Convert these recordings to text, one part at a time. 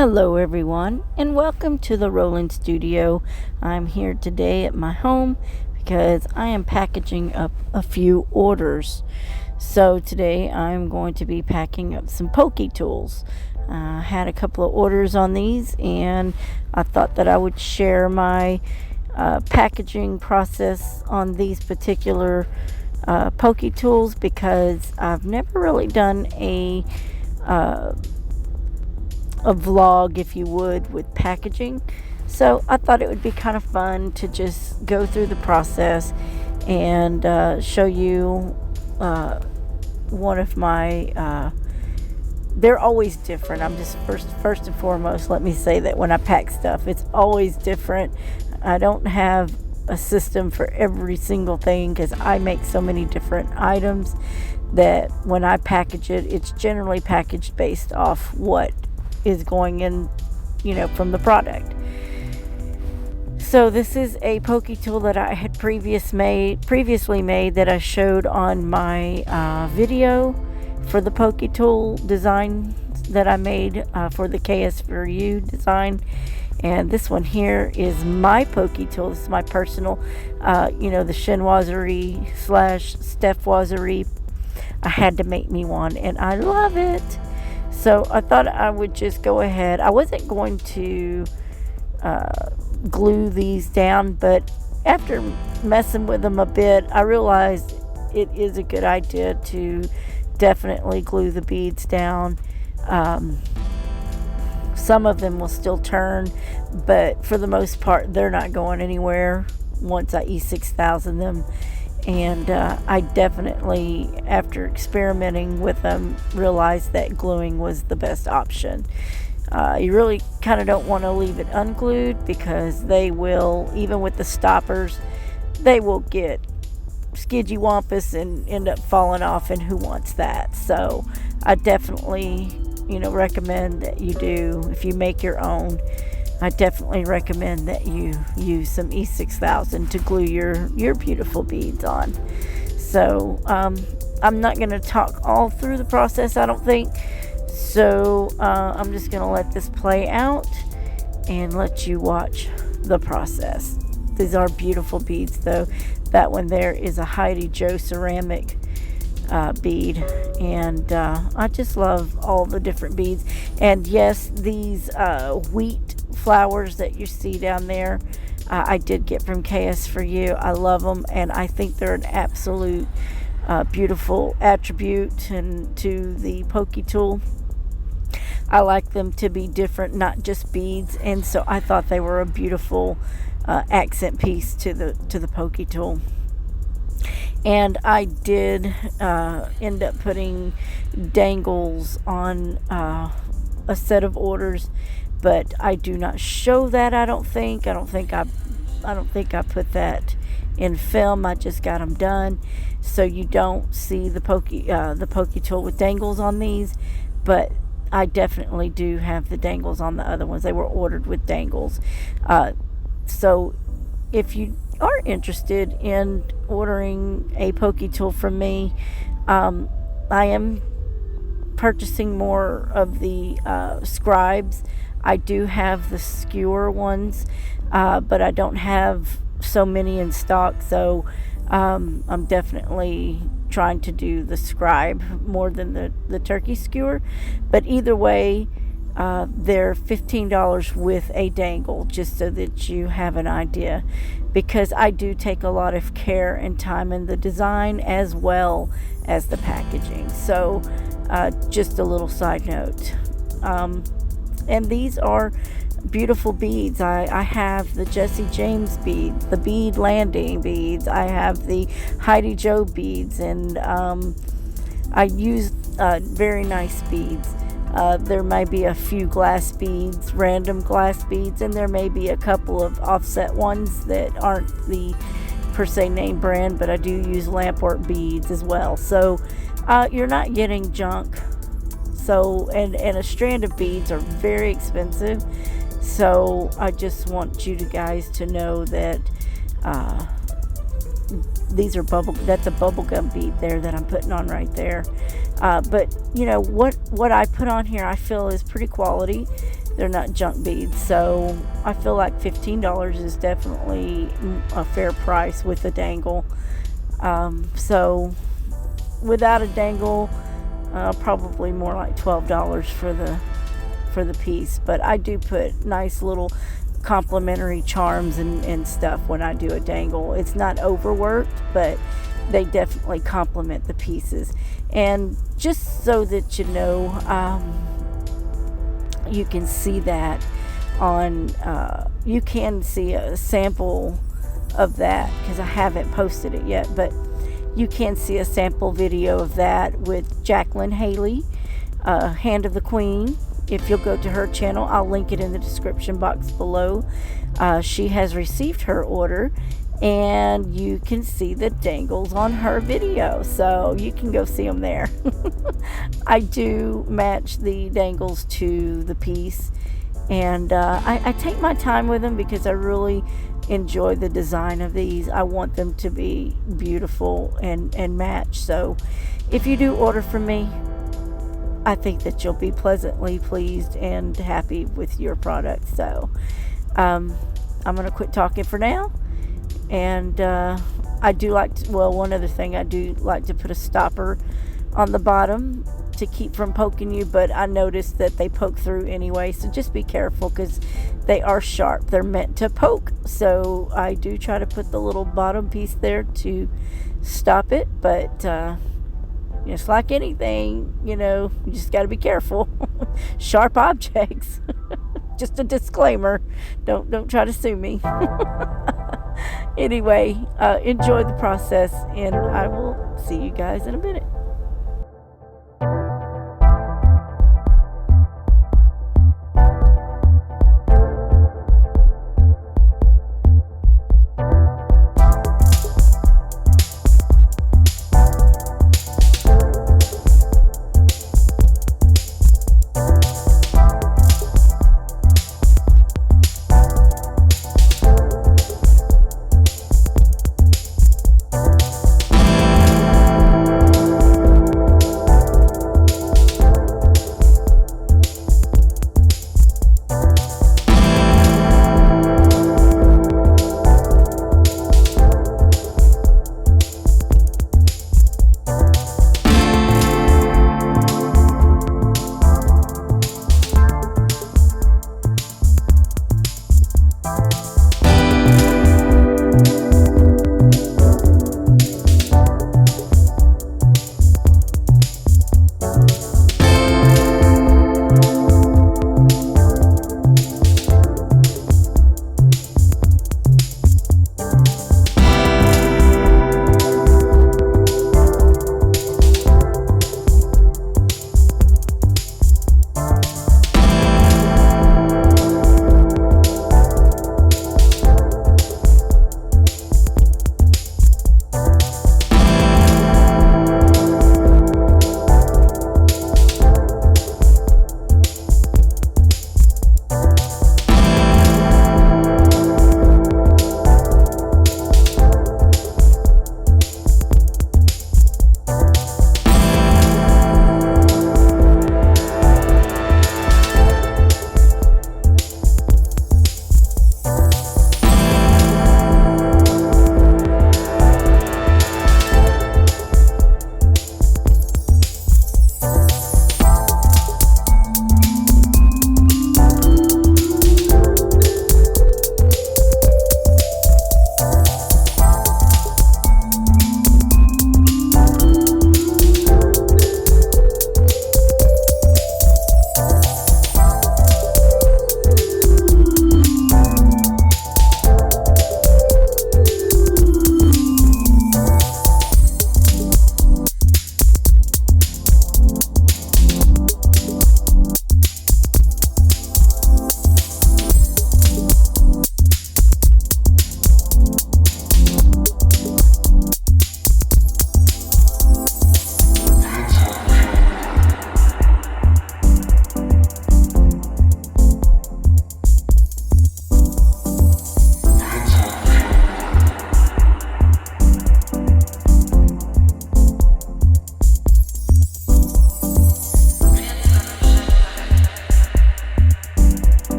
Hello everyone, and welcome to the Roland Studio. I'm here today at my home because I am packaging up a few orders. So today I'm going to be packing up some pokey tools. I had a couple of orders on these, and I thought that I would share my packaging process on these particular pokey tools because I've never really done a vlog, if you would, with packaging. So I thought it would be kind of fun to just go through the process and show you one of my they're always different. I'm just first and foremost, let me say that when I pack stuff, it's always different. I don't have a system for every single thing because I make so many different items that when I package it, it's generally packaged based off what is going in, from the product. So this is a pokey tool that I had previously made that I showed on my video for the pokey tool design that I made for the KS4U design. And this one here is my pokey tool. This is my personal, the chinoiserie / Stefsart.Artstroidinary. I had to make me one, and I love it. So I thought I would just go ahead. I wasn't going to glue these down, but after messing with them a bit, I realized it is a good idea to definitely glue the beads down. Some of them will still turn, but for the most part, they're not going anywhere once I E6000 them. And I definitely, after experimenting with them, realized that gluing was the best option. You really kind of don't want to leave it unglued because they will, even with the stoppers, they will get skidgy wampus and end up falling off, and who wants that? So I definitely, recommend that you do, if you make your own, I definitely recommend that you use some E6000 to glue your beautiful beads on. So I'm not going to talk all through the process, I don't think. So I'm just going to let this play out and let you watch the process. These are beautiful beads, though. That one there is a Heidi Joe ceramic bead, and I just love all the different beads. And yes, these wheat flowers that you see down there, I did get from KS4U. I love them, and I think they're an absolute beautiful attribute and to the pokey tool. I like them to be different, not just beads, and so I thought they were a beautiful accent piece to the pokey tool. And I did end up putting dangles on a set of orders, but I do not show that. I don't think I put that in film. I just got them done, so you don't see the pokey tool with dangles on these. But I definitely do have the dangles on the other ones. They were ordered with dangles. So if you are interested in ordering a pokey tool from me, I am purchasing more of the scribes. I do have the skewer ones, but I don't have so many in stock, so I'm definitely trying to do the scribe more than the turkey skewer. But either way, they're $15 with a dangle, just so that you have an idea, because I do take a lot of care and time in the design as well as the packaging. So just a little side note. And these are beautiful beads. I have the Jesse James beads, the bead landing beads. I have the Heidi Joe beads, and I use very nice beads. There may be a few glass beads, random glass beads, and there may be a couple of offset ones that aren't the per se name brand, but I do use lampwork beads as well. So you're not getting junk. So, and a strand of beads are very expensive. So I just want you guys to know that these are that's a bubblegum bead there that I'm putting on right there. But you know what I put on here, I feel is pretty quality. They're not junk beads, so I feel like $15 is definitely a fair price with a dangle. So without a dangle, probably more like $12 for the piece. But I do put nice little complimentary charms and stuff when I do a dangle. It's not overworked, but they definitely complement the pieces. And just so that you know, you can see that on you can see a sample of that, because I haven't posted it yet, but you can see a sample video of that with Jacqueline Haley, Hand of the Queen. If you'll go to her channel, I'll link it in the description box below. She has received her order, and you can see the dangles on her video, so you can go see them there. I do match the dangles to the piece, and I take my time with them because I really enjoy the design of these. I want them to be beautiful and match. So if you do order from me, I think that you'll be pleasantly pleased and happy with your product. So I'm going to quit talking for now. And I do like to, well, one other thing, I do like to put a stopper on the bottom to keep from poking you, but I noticed that they poke through anyway, so just be careful because they are sharp. They're meant to poke, so I do try to put the little bottom piece there to stop it. But just like anything, you know, you just got to be careful. Sharp objects. Just a disclaimer, don't try to sue me. Anyway, enjoy the process, and I will see you guys in a minute.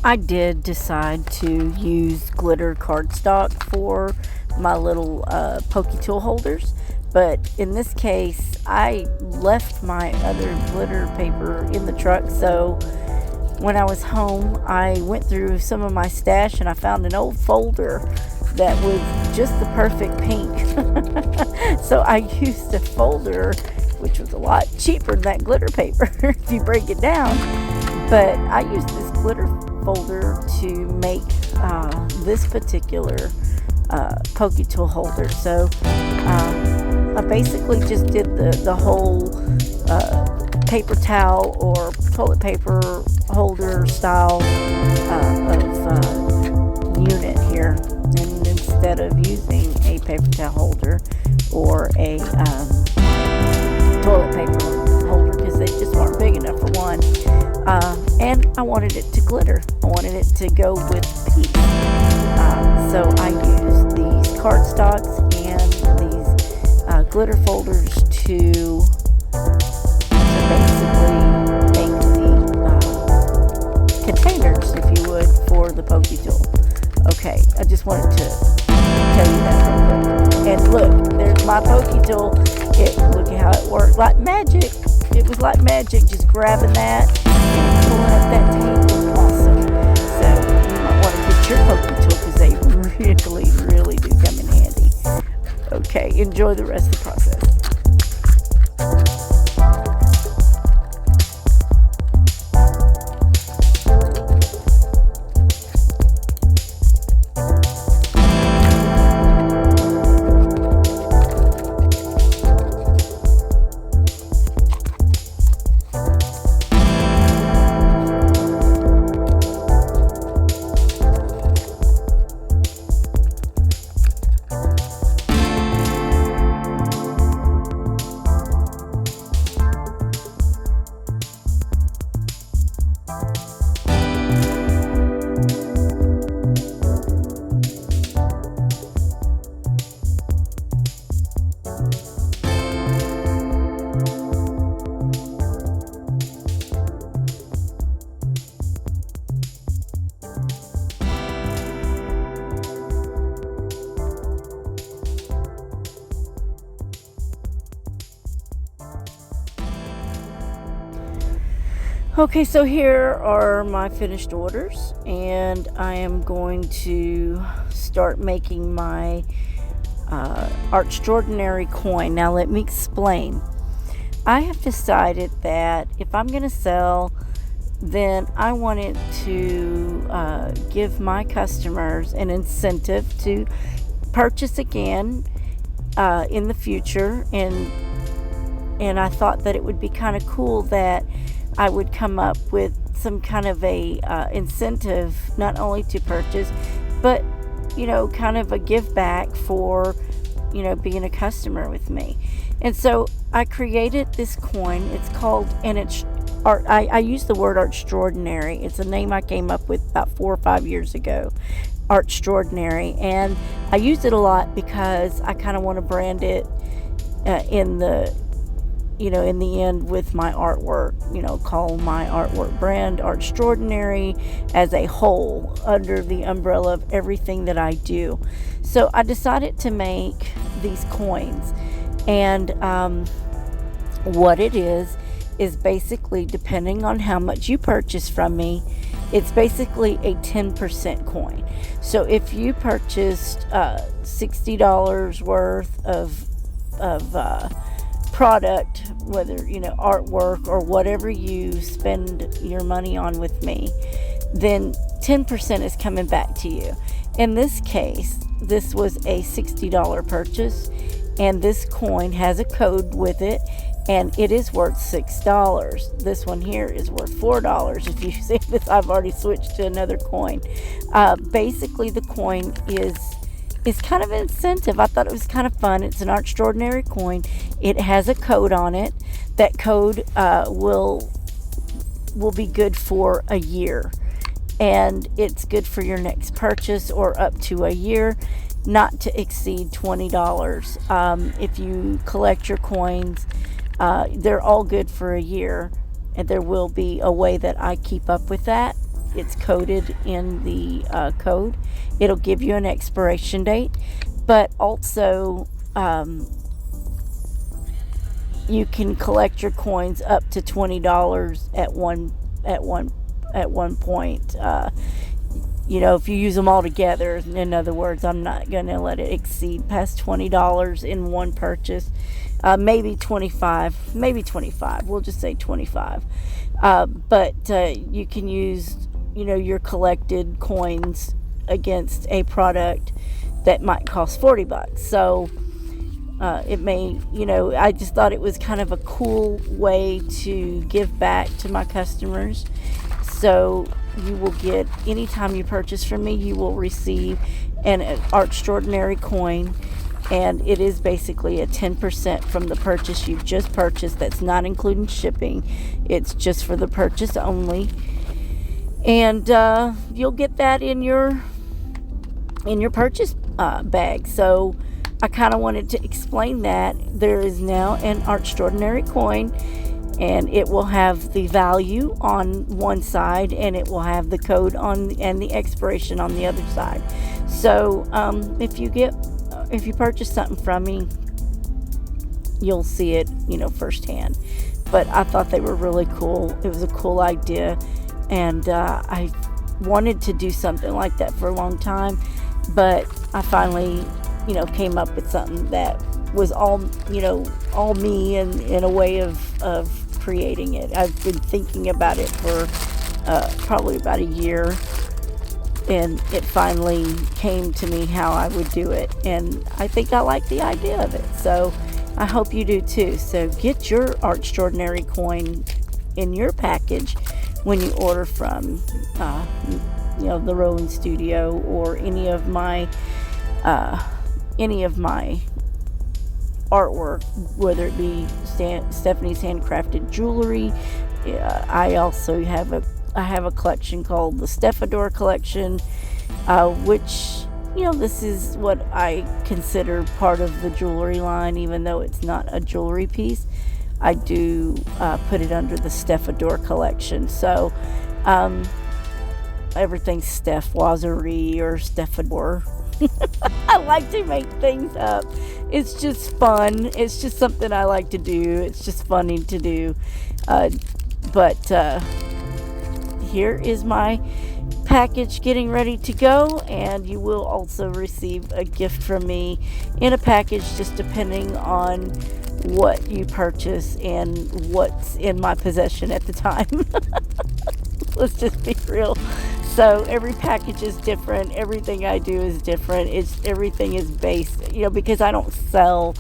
I did decide to use glitter cardstock for my little pokey tool holders, but in this case I left my other glitter paper in the truck, so when I was home I went through some of my stash and I found an old folder that was just the perfect pink. So I used a folder which was a lot cheaper than that glitter paper if you break it down, but I used this glitter folder to make this particular pokey tool holder. So I basically just did the whole paper towel or toilet paper holder style of unit here, and instead of using a paper towel holder or a toilet paper holder, because they just weren't big enough for one. And I wanted it to glitter. I wanted it to go with peace. So I used these cardstocks and these glitter folders to basically make the containers, if you would, for the pokey tool. Okay, I just wanted to tell you that real quick. And look, there's my pokey tool. Look at how it worked, like magic. It was like magic, just grabbing that and pulling up that tape. Awesome. So you might want to get your pokey tool because they really do come in handy. Okay, enjoy the rest of the process. Okay, so here are my finished orders, and I am going to start making my Artstroidinary coin. Now let me explain. I have decided that if I'm going to sell, then I wanted to give my customers an incentive to purchase again in the future, and I thought that it would be kind of cool that I would come up with some kind of a incentive, not only to purchase, but kind of a give back for being a customer with me. And so I created this coin. It's called, and it's art. I use the word Artstroidinary. It's a name I came up with about 4 or 5 years ago, Artstroidinary, and I use it a lot because I kind of want to brand it in the end with my artwork, call my artwork brand Artstroidinary as a whole, under the umbrella of everything that I do. So I decided to make these coins, and what it is basically, depending on how much you purchase from me, it's basically a 10% coin. So if you purchased $60 worth of product, whether artwork or whatever you spend your money on with me, then 10% is coming back to you. In this case, this was a $60 purchase, and this coin has a code with it, and it is worth $6. This one here is worth $4. If you see this, I've already switched to another coin. Basically, the coin is kind of an incentive. I thought it was kind of fun. It's an Artstroidinary coin. It has a code on it. That code will be good for a year, and it's good for your next purchase, or up to a year, not to exceed $20. If you collect your coins, they're all good for a year, and there will be a way that I keep up with that. it's coded in the code. It'll give you an expiration date, but also you can collect your coins up to $20 at one point. You know, if you use them all together, in other words, I'm not going to let it exceed past $20 in one purchase. Maybe 25, we'll just say 25. But you can use, you know, your collected coins against a product that might cost $40. So it may, you know, I just thought it was kind of a cool way to give back to my customers. So you will get, anytime you purchase from me, you will receive an Artstroidinary coin, and it is basically a 10% from the purchase you've just purchased. That's not including shipping. It's just for the purchase only, and you'll get that in your purchase bag. So I kind of wanted to explain that there is now an Artstroidinary coin, and it will have the value on one side, and it will have the code on and the expiration on the other side. So if you purchase something from me, you'll see it, you know, firsthand. But I thought they were really cool. It was a cool idea, and I wanted to do something like that for a long time, but I finally, you know, came up with something that was all, you know, all me, and in a way of creating it. I've been thinking about it for probably about a year, and it finally came to me how I would do it, and I think I like the idea of it. So I hope you do too. So get your Artstroidinary coin in your package when you order from you know, the Rolling Studio, or any of my artwork, whether it be Stephanie's handcrafted jewelry. I also have a collection called the Stefsart collection, which, you know, this is what I consider part of the jewelry line, even though it's not a jewelry piece. I do put it under the Stefsart collection. So everything's Steph-Wazerie or Stefsart. I like to make things up. It's just fun. It's just something I like to do. It's just funny to do. But here is my package getting ready to go, and you will also receive a gift from me in a package, just depending on what you purchase and what's in my possession at the time. Let's just be real. So every package is different. Everything I do is different. Everything is based, you know, because I don't sell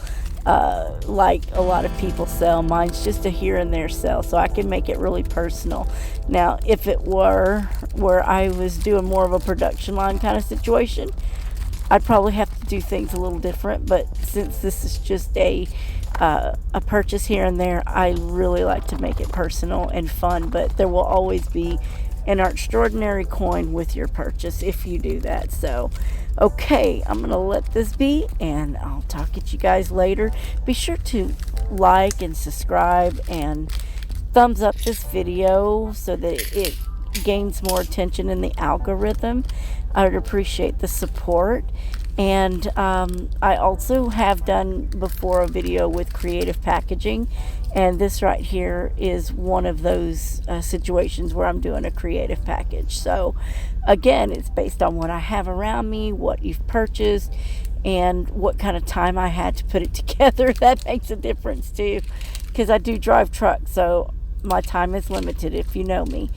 like a lot of people sell. Mine's just a here and there sell, so I can make it really personal. Now, if it were where I was doing more of a production line kind of situation, I'd probably have to do things a little different. But since this is just a purchase here and there, I really like to make it personal and fun. But there will always be an Artstroidinary coin with your purchase if you do that. So okay, I'm gonna let this be, and I'll talk at you guys later. Be sure to like and subscribe and thumbs up this video so that it gains more attention in the algorithm. I would appreciate the support. And I also have done before a video with creative packaging, and this right here is one of those situations where I'm doing a creative package. So again, it's based on what I have around me, what you've purchased, and what kind of time I had to put it together. That makes a difference too, because I do drive trucks, so my time is limited, if you know me.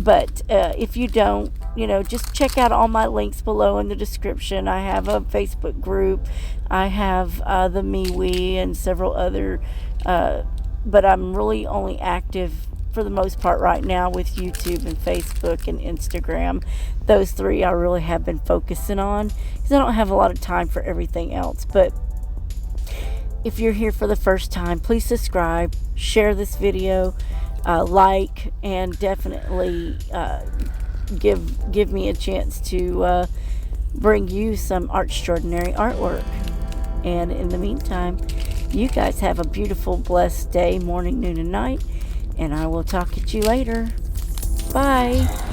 But if you don't, you know, just check out all my links below in the description. I have a Facebook group. I have the MeWe and several other, but I'm really only active for the most part right now with YouTube and Facebook and Instagram. Those three I really have been focusing on, because I don't have a lot of time for everything else. But if you're here for the first time, please subscribe, share this video, like, and definitely give me a chance to bring you some Artstroidinary artwork. And in the meantime, you guys have a beautiful, blessed day, morning, noon, and night, and I will talk at you later. Bye.